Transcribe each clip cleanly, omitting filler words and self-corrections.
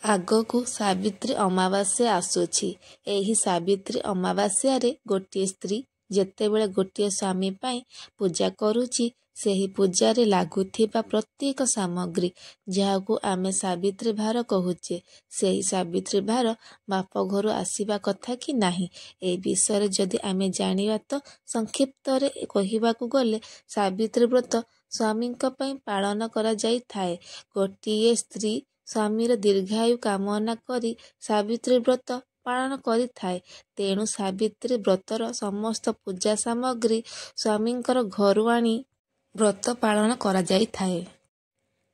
ଆଗକୁ ସାବିତ୍ରୀ ଅମାବାସ୍ୟା ଆସୁଛି। ଏହି ସାବିତ୍ରୀ ଅମାବାସ୍ୟାରେ ଗୋଟିଏ ସ୍ତ୍ରୀ ଯେତେବେଳେ ଗୋଟିଏ ସ୍ୱାମୀ ପାଇଁ ପୂଜା କରୁଛି, ସେହି ପୂଜାରେ ଲାଗୁଥିବା ପ୍ରତ୍ୟେକ ସାମଗ୍ରୀ ଯାହାକୁ ଆମେ ସାବିତ୍ରୀ ଭାର କହୁଛେ, ସେହି ସାବିତ୍ରୀ ଭାର ବାପ ଘରୁ ଆସିବା କଥା କି ନାହିଁ, ଏ ବିଷୟରେ ଯଦି ଆମେ ଜାଣିବା ତ ସଂକ୍ଷିପ୍ତରେ କହିବାକୁ ଗଲେ ସାବିତ୍ରୀ ବ୍ରତ ସ୍ୱାମୀଙ୍କ ପାଇଁ ପାଳନ କରାଯାଇଥାଏ। ଗୋଟିଏ ସ୍ତ୍ରୀ ସ୍ୱାମୀର ଦୀର୍ଘାୟୁ କାମନା କରି ସାବିତ୍ରୀ ବ୍ରତ ପାଳନ କରିଥାଏ। ତେଣୁ ସାବିତ୍ରୀ ବ୍ରତର ସମସ୍ତ ପୂଜା ସାମଗ୍ରୀ ସ୍ୱାମୀଙ୍କର ଘରୁ ଆଣି ବ୍ରତ ପାଳନ କରାଯାଇଥାଏ।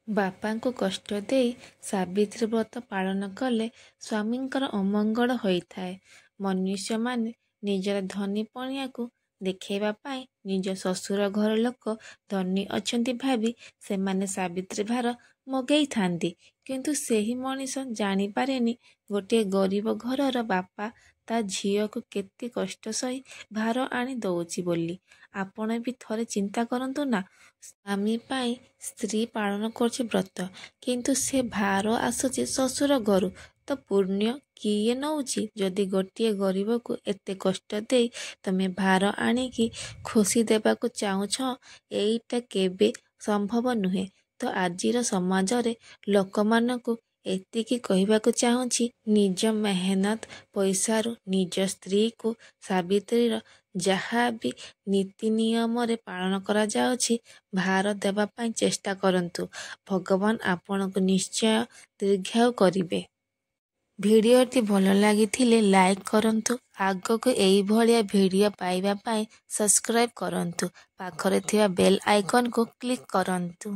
ବାପାଙ୍କୁ କଷ୍ଟ ଦେଇ ସାବିତ୍ରୀ ବ୍ରତ ପାଳନ କଲେ ସ୍ୱାମୀଙ୍କର ଅମଙ୍ଗଳ ହୋଇଥାଏ। ମନୁଷ୍ୟମାନେ ନିଜର ଧନୀ ପଣିଆକୁ ଦେଖାଇବା ପାଇଁ ନିଜ ଶ୍ୱଶୁର ଘର ଲୋକ ଧନୀ ଅଛନ୍ତି ଭାବି ସେମାନେ ସାବିତ୍ରୀ ଭାର ମଗାଇଥାନ୍ତି। କିନ୍ତୁ ସେହି ମଣିଷ ଜାଣିପାରେନି ଗୋଟିଏ ଗରିବ ଘରର ବାପା ତା ଝିଅକୁ କେତେ କଷ୍ଟ ସହି ଭାର ଆଣି ଦଉଛି ବୋଲି। ଆପଣ ବି ଥରେ ଚିନ୍ତା କରନ୍ତୁ ନା, ସ୍ୱାମୀ ପାଇଁ ସ୍ତ୍ରୀ ପାଳନ କରୁଛି ବ୍ରତ, କିନ୍ତୁ ସେ ଭାର ଆସୁଛି ଶ୍ୱଶୁର ଘରୁ, ତ ପୁଣ୍ୟ କିଏ ନେଉଛି? ଯଦି ଗୋଟିଏ ଗରିବକୁ ଏତେ କଷ୍ଟ ଦେଇ ତମେ ଭାର ଆଣିକି ଖୁସି ଦେବାକୁ ଚାହୁଁଛ, ଏଇଟା କେବେ ସମ୍ଭବ ନୁହେଁ। ତ ଆଜିର ସମାଜରେ ଲୋକମାନଙ୍କୁ ଏତିକି କହିବାକୁ ଚାହୁଁଛି, ନିଜ ମେହନତ ପଇସାରୁ ନିଜ ସ୍ତ୍ରୀକୁ ସାବିତ୍ରୀର ଯାହା ବି ନୀତି ନିୟମରେ ପାଳନ କରାଯାଉଛି ଭାର ଦେବା ପାଇଁ ଚେଷ୍ଟା କରନ୍ତୁ। ଭଗବାନ ଆପଣଙ୍କୁ ନିଶ୍ଚୟ ଦୀର୍ଘାୟୁ କରିବେ। ଭିଡ଼ିଓଟି ଭଲ ଲାଗିଥିଲେ ଲାଇକ୍ କରନ୍ତୁ। ଆଗକୁ ଏଇଭଳିଆ ଭିଡ଼ିଓ ପାଇବା ପାଇଁ ସବସ୍କ୍ରାଇବ୍ କରନ୍ତୁ। ପାଖରେ ଥିବା ବେଲ୍ ଆଇକନ୍କୁ କ୍ଲିକ୍ କରନ୍ତୁ।